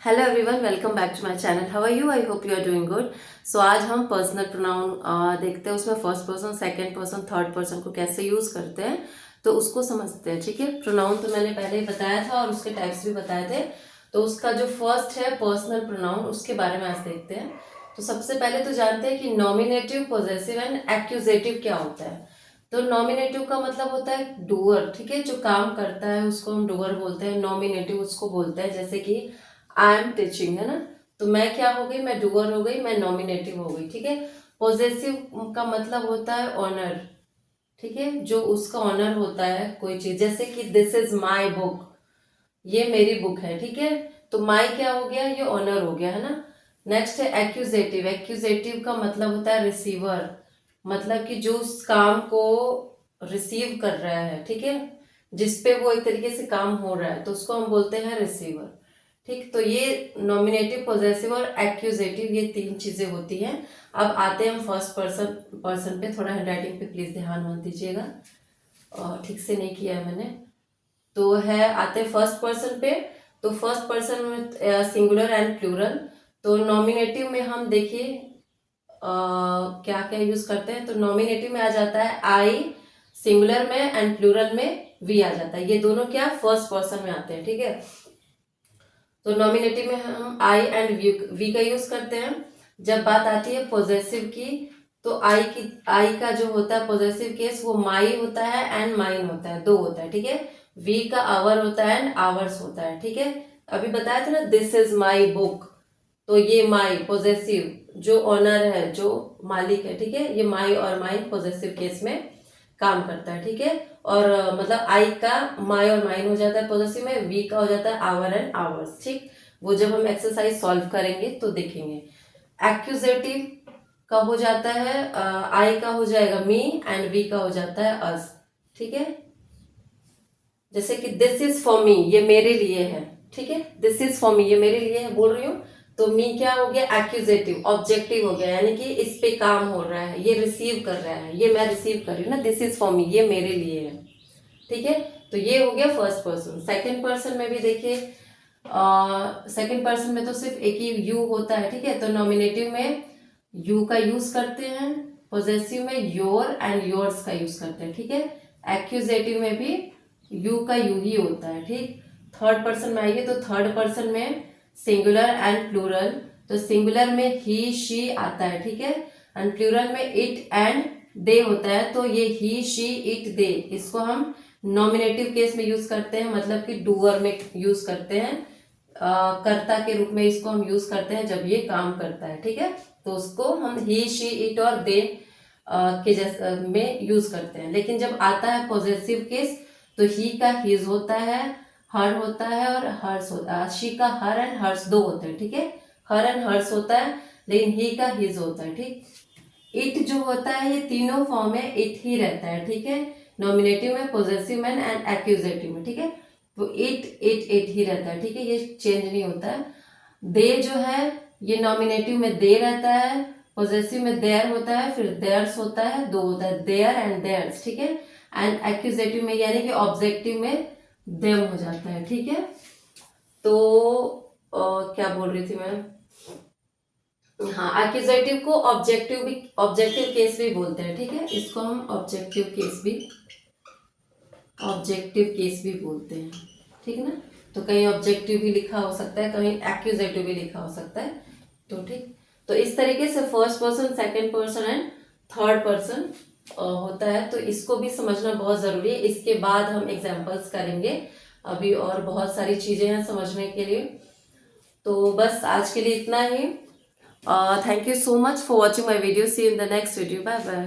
Hello everyone, welcome back to my channel. How are you? I hope you are doing good. So आज हम personal pronoun देखते हैं, उसमें first person, second person, third person को कैसे use करते हैं तो उसको समझते हैं। ठीक है, प्रोनाउन तो मैंने पहले ही बताया था और उसके टाइप्स भी बताए थे। तो उसका जो फर्स्ट है पर्सनल प्रोनाउन, उसके बारे में आज देखते हैं। तो सबसे पहले तो जानते हैं कि नॉमिनेटिव, पॉजेसिव एंड एक्यूजेटिव क्या होता है। तो नॉमिनेटिव का मतलब होता है डूअर। ठीक है, जो काम करता है उसको हम डूअर बोलते हैं। नॉमिनेटिव उसको बोलते हैं, जैसे कि आई एम टीचिंग, है ना। तो मैं क्या हो गई, मैं डूअर हो गई, मैं नॉमिनेटिव हो गई। ठीक है, पॉजेसिव का मतलब होता है ऑनर। ठीक है, जो उसका ऑनर होता है कोई चीज, जैसे कि दिस इज माई बुक, ये मेरी बुक है। ठीक है, तो माई क्या हो गया, ये ऑनर हो गया, है ना। नेक्स्ट है एक्यूजेटिव। एक्यूजेटिव का मतलब होता है रिसीवर, मतलब कि जो उस काम को रिसीव कर रहा है, ठीक है, जिसपे वो एक तरीके से काम हो रहा है, तो उसको हम बोलते हैं रिसीवर। ठीक, तो ये नॉमिनेटिव, पॉजेसिव और एक्यूजेटिव, ये तीन चीजें होती हैं। अब आते हैं हम फर्स्ट पर्सन पे। थोड़ा हैंडराइटिंग पे प्लीज ध्यान मत दीजिएगा, ठीक से नहीं किया है मैंने। तो है, आते हैं फर्स्ट पर्सन पे। तो फर्स्ट पर्सन में सिंगुलर एंड प्लूरल। तो नॉमिनेटिव में हम देखिए क्या क्या यूज करते हैं। तो नॉमिनेटिव में आ जाता है आई, सिंगुलर में एंड प्लूरल में वी आ जाता है। ये दोनों क्या फर्स्ट पर्सन में आते हैं। ठीक है, तो नॉमिनेटिव में हम आई एंड वी का यूज करते हैं। जब बात आती है पॉजेसिव की, तो आई का जो होता है पॉजेसिव केस, वो माई होता है एंड माइन होता है, दो होता है। ठीक है, वी का आवर होता है एंड आवर्स होता है। ठीक है, अभी बताया था ना दिस इज माई बुक, तो ये माई पॉजेसिव, जो ऑनर है, जो मालिक है, ठीक है, ये माई और माइन पॉजेसिव केस में काम करता है। ठीक है, और मतलब आई का माई और माइन हो जाता है पॉजेसिव में, वी का हो जाता है आवर एंड आवर्स। ठीक, वो जब हम एक्सरसाइज सॉल्व करेंगे तो देखेंगे। एक्यूजेटिव का हो जाता है आई का हो जाएगा मी एंड वी का हो जाता है अस। ठीक है, जैसे कि दिस इज फॉर मी, ये मेरे लिए है। ठीक है, दिस इज फॉर मी, ये मेरे लिए है बोल रही हूँ। तो मी क्या हो गया, एक्यूजेटिव, ऑब्जेक्टिव हो गया, यानी कि इस पे काम हो रहा है, ये रिसीव कर रहा है, ये मैं रिसीव कर रही हूँ ना, दिस इज फॉर मी, ये मेरे लिए है। ठीक है, तो ये हो गया फर्स्ट पर्सन। सेकंड पर्सन में भी देखिए, सेकंड पर्सन में तो सिर्फ एक ही यू होता है। ठीक है, तो नॉमिनेटिव में यू का यूज करते हैं, पॉजेसिव में योर एंड योर्स का यूज करते हैं। ठीक है, एक्यूजेटिव में भी यू का यू ही होता है। ठीक, थर्ड पर्सन में आइए, तो थर्ड पर्सन में सिंगुलर एंड प्लूरल। तो सिंगुलर में ही शी आता है, ठीक है, एंड प्लूरल में इट एंड दे होता है। तो ये ही शी इट दे, इसको हम नॉमिनेटिव केस में यूज करते हैं, मतलब कि डूअर में यूज करते हैं, कर्ता के रूप में इसको हम यूज करते हैं जब ये काम करता है। ठीक है, तो उसको हम ही शी इट और दे के जैसे में यूज करते हैं। लेकिन जब आता है पॉजेसिव केस, तो ही का हिज होता है, हर होता है और हर्ष होता है। शी का हर एंड हर्ष दो होते हैं। ठीक है, हर एंड हर्ष होता है, लेकिन ही का हिज होता है। ठीक, इट जो होता है, ये तीनों फॉर्म में इट ही रहता है। ठीक है, नॉमिनेटिव में, पॉजेसिव में एंड एक्यूजेटिव में। ठीक है, तो इट ही रहता है। ठीक है, ये चेंज नहीं होता है। दे जो है, ये नॉमिनेटिव में दे रहता है, पॉजेसिव में देयर होता है, फिर देयर्स होता है, दो होता है, देयर एंड देयर्स। ठीक है, एंड एक्यूजेटिव में यानी कि ऑब्जेक्टिव में देम हो जाता है। ठीक है, तो क्या बोल रही थी मैं, हाँ, एक्यूजेटिव को ऑब्जेक्टिव केस भी बोलते हैं। ठीक है, इसको हम ऑब्जेक्टिव केस भी बोलते हैं। ठीक है ना, तो कहीं ऑब्जेक्टिव भी लिखा हो सकता है, कहीं एक्यूजेटिव भी लिखा हो सकता है। तो ठीक, तो इस तरीके से first person, second person and third person होता है। तो इसको भी समझना बहुत जरूरी है। इसके बाद हम एग्जाम्पल्स करेंगे, अभी और बहुत सारी चीजें हैं समझने के लिए। तो बस आज के लिए इतना ही। Thank you so much for watching my video. See you in the next video. Bye bye.